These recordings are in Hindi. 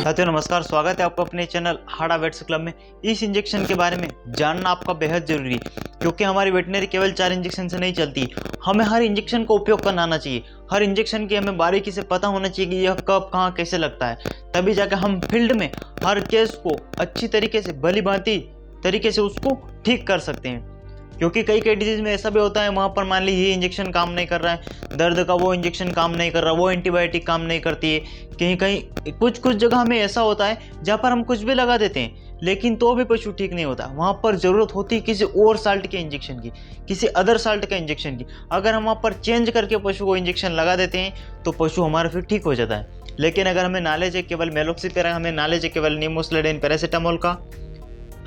साथियों नमस्कार, स्वागत है आपको अपने चैनल हाड़ा वेट्स क्लब में। इस इंजेक्शन के बारे में जानना आपका बेहद जरूरी है क्योंकि हमारी वेटनरी केवल 4 इंजेक्शन से नहीं चलती। हमें हर इंजेक्शन का उपयोग करना आना चाहिए। हर इंजेक्शन की हमें बारीकी से पता होना चाहिए कि यह कब कहाँ कैसे लगता है, तभी जाकर हम फील्ड में हर केस को अच्छी तरीके से भली भांति तरीके से उसको ठीक कर सकते हैं। क्योंकि कई डिजीज में ऐसा भी होता है, वहाँ पर मान ली ये इंजेक्शन काम नहीं कर रहा है, दर्द का वो इंजेक्शन काम नहीं कर रहा, वो एंटीबायोटिक काम नहीं करती है। कहीं कहीं कुछ जगह में ऐसा होता है जहाँ पर हम कुछ भी लगा देते हैं लेकिन तो भी पशु ठीक नहीं होता। वहाँ पर ज़रूरत होती है किसी और साल्ट के इंजेक्शन की, किसी अदर साल्ट का इंजेक्शन की। अगर हम वहाँ पर चेंज करके पशु को इंजेक्शन लगा देते हैं तो पशु हमारा फिर ठीक हो जाता है। लेकिन अगर हमें नॉलेज है केवल मेलोक्सिपेरा, हमें नॉलेज है केवल निमोसिलेडिन पैरासीटामोल का,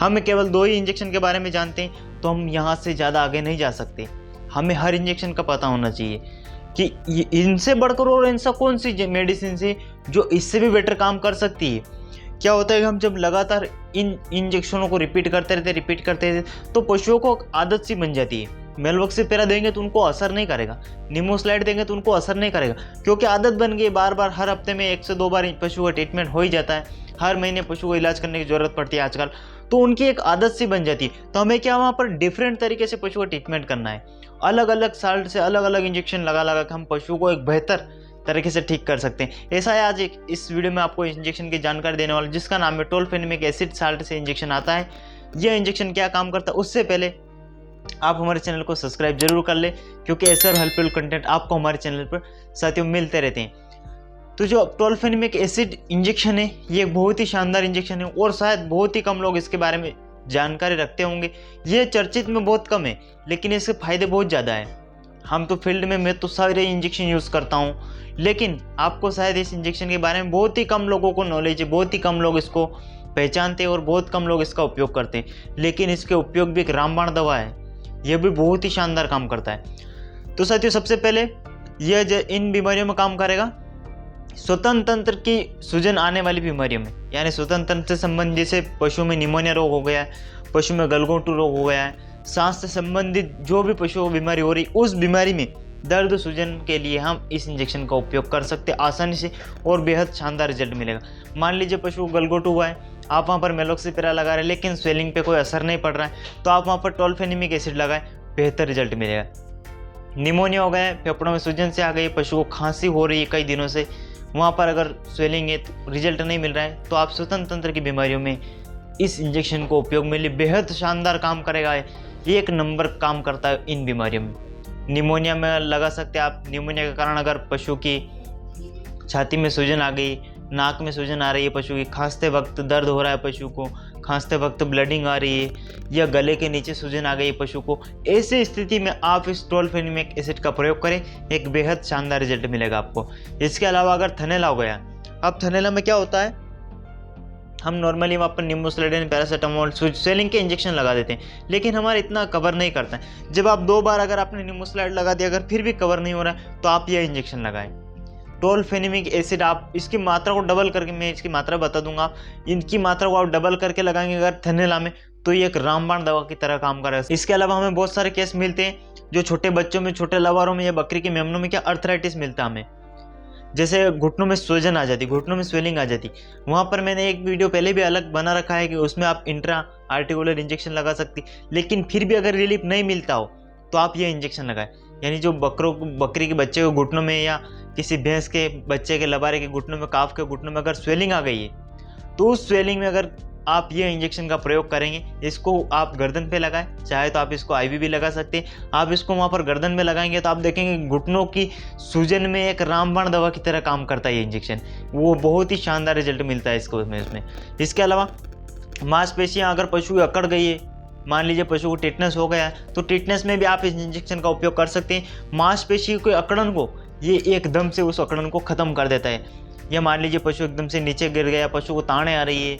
हम केवल 2 ही इंजेक्शन के बारे में जानते हैं, तो हम यहाँ से ज़्यादा आगे नहीं जा सकते। हमें हर इंजेक्शन का पता होना चाहिए कि इनसे बढ़कर और ऐसा कौन सी मेडिसिन है जो इससे भी बेटर काम कर सकती है। क्या होता है कि हम जब लगातार इन इंजेक्शनों को रिपीट करते रहते तो पशुओं को आदत सी बन जाती है। मेलोक्सिपेरा देंगे तो उनको असर नहीं करेगा, निमोसिलाइड देंगे तो उनको असर नहीं करेगा, क्योंकि आदत बन गई। बार बार हर हफ्ते में 1 से 2 बार पशु का ट्रीटमेंट हो ही जाता है, हर महीने पशु को इलाज करने की जरूरत पड़ती है आजकल, तो उनकी एक आदत सी बन जाती है। तो हमें क्या वहाँ पर डिफरेंट तरीके से पशु का ट्रीटमेंट करना है, अलग अलग साल्ट से अलग अलग इंजेक्शन लगा कर हम पशु को एक बेहतर तरीके से ठीक कर सकते हैं। ऐसा है आज इस वीडियो में आपको इंजेक्शन की जानकारी देने वाला, जिसका नाम है टोल्फेनेमिक एसिड साल्ट से इंजेक्शन आता है। यह इंजेक्शन क्या काम करता है, उससे पहले आप हमारे चैनल को सब्सक्राइब जरूर कर ले, क्योंकि ऐसा हेल्पफुल कंटेंट आपको हमारे चैनल पर साथियों मिलते रहते हैं। तो जो टोल्फेनेमिक एसिड इंजेक्शन है, ये एक बहुत ही शानदार इंजेक्शन है और शायद बहुत ही कम लोग इसके बारे में जानकारी रखते होंगे। ये चर्चित में बहुत कम है लेकिन इसके फायदे बहुत ज़्यादा है। हम तो फील्ड में मैं तो सारे इंजेक्शन यूज़ करता हूँ, लेकिन आपको शायद इस इंजेक्शन के बारे में बहुत ही कम लोगों को नॉलेज है, बहुत ही कम लोग इसको पहचानते हैं और बहुत कम लोग इसका उपयोग करते हैं। लेकिन इसके उपयोग भी एक रामबाण दवा है, यह भी बहुत ही शानदार काम करता है। तो साथियों सबसे पहले यह इन बीमारियों में काम करेगा स्वतंत्र तंत्र की सूजन आने वाली बीमारियों में, यानी स्वतंत्र तंत्र से संबंधित, जैसे पशु में निमोनिया रोग हो गया है, पशु में गलघोंटू रोग हो गया है, सांस से संबंधित जो भी पशु को बीमारी हो रही, उस बीमारी में दर्द सूजन के लिए हम इस इंजेक्शन का उपयोग कर सकते हैं आसानी से और बेहद शानदार रिजल्ट मिलेगा। मान लीजिए पशु को गलघोंटू हुआ है, आप वहाँ पर मेलोक्सिपेरा लगा रहे हैं लेकिन स्वेलिंग पे कोई असर नहीं पड़ रहा है, तो आप वहाँ पर टोल्फेनेमिक एसिड लगाएं, बेहतर रिजल्ट मिलेगा। निमोनिया हो गया है, फेफड़ों में सूजन से आ गई, पशु को खांसी हो रही है कई दिनों से, वहाँ पर अगर स्वेलिंग है तो रिजल्ट नहीं मिल रहा है, तो आप स्वतंत्र तंत्र की बीमारियों में इस इंजेक्शन को उपयोग में लिए, बेहद शानदार काम करेगा। ये 1 नंबर काम करता है इन बीमारियों में। निमोनिया में लगा सकते हैं आप। निमोनिया के कारण अगर पशु की छाती में सूजन आ गई, नाक में सूजन आ रही है, पशु की खांसते वक्त दर्द हो रहा है, पशु को खांसते वक्त ब्लडिंग आ रही है, या गले के नीचे सूजन आ गई है पशु को, ऐसी स्थिति में आप इस टोल्फेनेमिक एसिड का प्रयोग करें, एक बेहद शानदार रिजल्ट मिलेगा आपको। इसके अलावा अगर थनैला हो गया, अब थनैला में क्या होता है, हम नॉर्मली वहाँ पर निमोसिलेडिन पैरासीटामोल स्वेलिंग के इंजेक्शन लगा देते हैं, लेकिन हमारा इतना कवर नहीं करता है। जब आप 2 बार अगर आपने निमोसिलाइड लगा दिया, अगर फिर भी कवर नहीं हो रहा है, तो आप यह इंजेक्शन लगाएं टोल्फेनेमिक एसिड। आप इसकी मात्रा को डबल करके, मैं इसकी मात्रा बता दूंगा, इनकी मात्रा को आप डबल करके लगाएंगे अगर थनैला में, तो ये एक रामबाण दवा की तरह काम करेगा। इसके अलावा हमें बहुत सारे केस मिलते हैं जो छोटे बच्चों में, छोटे लवारों में या बकरी के मेमनों में क्या अर्थराइटिस मिलता है हमें, जैसे घुटनों में सूजन आ जाती, घुटनों में स्वेलिंग आ जाती। वहाँ पर मैंने एक वीडियो पहले भी अलग बना रखा है कि उसमें आप इंट्रा आर्टिकुलर इंजेक्शन लगा सकती, लेकिन फिर भी अगर रिलीफ नहीं मिलता हो तो आप ये इंजेक्शन लगाएं। यानी जो बकरी के बच्चे को घुटनों में, या किसी भैंस के बच्चे के लबारे के घुटनों में, काफ के घुटनों में अगर स्वेलिंग आ गई है, तो उस स्वेलिंग में अगर आप ये इंजेक्शन का प्रयोग करेंगे, इसको आप गर्दन पे लगाएं, चाहे तो आप इसको आईवी भी लगा सकते हैं। आप इसको वहाँ पर गर्दन में लगाएंगे तो आप देखेंगे घुटनों की सूजन में एक रामबाण दवा की तरह काम करता है ये इंजेक्शन, वो बहुत ही शानदार रिजल्ट मिलता है इसको इसमें। इसके अलावा मांसपेशियाँ अगर पशु की अकड़ गई है, मान लीजिए पशु को टिटनेस हो गया है, तो टिटनेस में भी आप इस इंजेक्शन का उपयोग कर सकते हैं। मांसपेशी के अकड़न को ये एकदम से उस अकड़न को ख़त्म कर देता है। या मान लीजिए पशु एकदम से नीचे गिर गया, पशु को ताड़े आ रही है,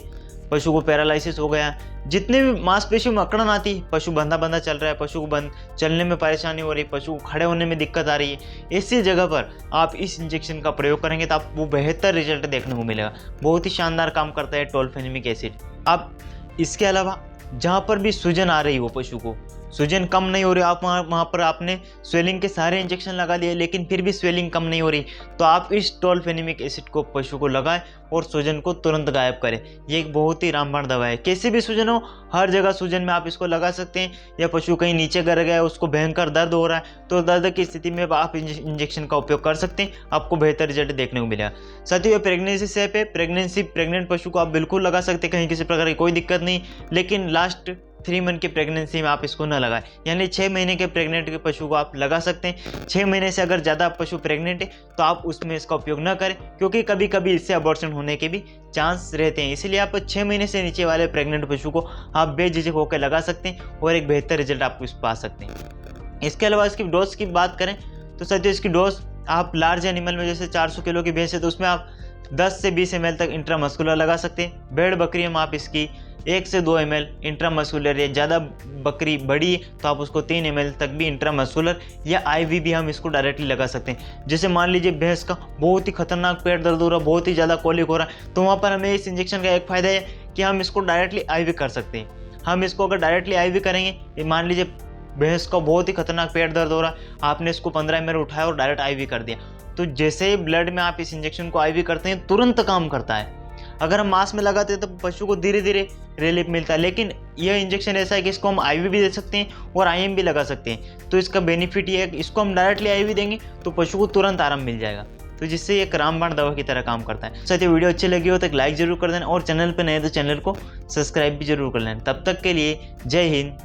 पशु को पैरालिसिस हो गया, जितने भी मांसपेशियों में अकड़न आती, पशु बंधा चल रहा है, पशु को चलने में परेशानी हो रही है, पशु को खड़े होने में दिक्कत आ रही है, ऐसी जगह पर आप इस इंजेक्शन का प्रयोग करेंगे तो आपको बेहतर रिजल्ट देखने को मिलेगा। बहुत ही शानदार काम करता है टोल्फेनेमिक एसिड। अब इसके अलावा जहाँ पर भी सूजन आ रही हो, पशु को सूजन कम नहीं हो रही, आप वहाँ पर आपने स्वेलिंग के सारे इंजेक्शन लगा लिए लेकिन फिर भी स्वेलिंग कम नहीं हो रही, तो आप इस टोल्फेनेमिक एसिड को पशु को लगाएं और सूजन को तुरंत गायब करें। ये एक बहुत ही रामबाण दवा है। कैसी भी सूजन हो, हर जगह सूजन में आप इसको लगा सकते हैं। या पशु कहीं नीचे गिर गया, उसको भयंकर दर्द हो रहा है, तो दर्द की स्थिति में आप इंजेक्शन का उपयोग कर सकते हैं, आपको बेहतर रिजल्ट देखने को मिलेगा। साथियों, ये प्रेगनेंसी सेफ है। प्रेग्नेंट पशु को आप बिल्कुल लगा सकते हैं, कहीं किसी प्रकार की कोई दिक्कत नहीं। लेकिन लास्ट 3 मंथ की प्रेगनेंसी में आप इसको न लगाएं, यानी 6 महीने के प्रेग्नेंट के पशु को आप लगा सकते हैं। 6 महीने से अगर ज़्यादा पशु प्रेग्नेंट है तो आप उसमें इसका उपयोग न करें, क्योंकि कभी कभी इससे अबॉर्शन होने के भी चांस रहते हैं। इसलिए आप 6 महीने से नीचे वाले प्रेग्नेंट पशु को आप बेझिझक होकर लगा सकते हैं और एक बेहतर रिजल्ट आप इस पा सकते हैं। इसके अलावा इसकी डोज की बात करें तो साथियों, इसकी डोज आप लार्ज एनिमल में, जैसे 400 किलो की भैंस है तो उसमें आप 10 से 20 ml तक इंट्रामस्कुलर लगा सकते हैं। भेड़ बकरी में आप इसकी 1 से 2 ml इंट्रामस्कुलर, या ज़्यादा बकरी बड़ी है तो आप उसको 3 ml तक भी इंट्रामस्कुलर या IV भी हम इसको डायरेक्टली लगा सकते हैं। जैसे मान लीजिए भैंस का बहुत ही खतरनाक पेट दर्द हो रहा है, बहुत ही ज़्यादा कोलिक हो रहा है, तो वहाँ पर हमें इस इंजेक्शन का एक फ़ायदा है कि हम इसको डायरेक्टली IV कर सकते हैं। हम इसको अगर डायरेक्टली IV करेंगे, मान लीजिए भैंस का बहुत ही खतरनाक पेट दर्द हो रहा है, आपने इसको 15 ml उठाया और डायरेक्ट IV कर दिया, तो जैसे ही ब्लड में आप इस इंजेक्शन को IV करते हैं तुरंत काम करता है। अगर हम मांस में लगाते हैं तो पशु को धीरे धीरे रिलीफ मिलता है, लेकिन यह इंजेक्शन ऐसा है कि इसको हम IV भी दे सकते हैं और IM भी लगा सकते हैं। तो इसका बेनिफिट ये है कि इसको हम डायरेक्टली IV देंगे तो पशु को तुरंत आराम मिल जाएगा, तो जिससे एक रामबाण दवा की तरह काम करता है। साथियों, वीडियो अच्छी लगी हो तो एक लाइक जरूर कर देना और चैनल पर नए तो चैनल को सब्सक्राइब भी जरूर कर लेना। तब तक के लिए जय हिंद,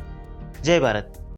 जय भारत।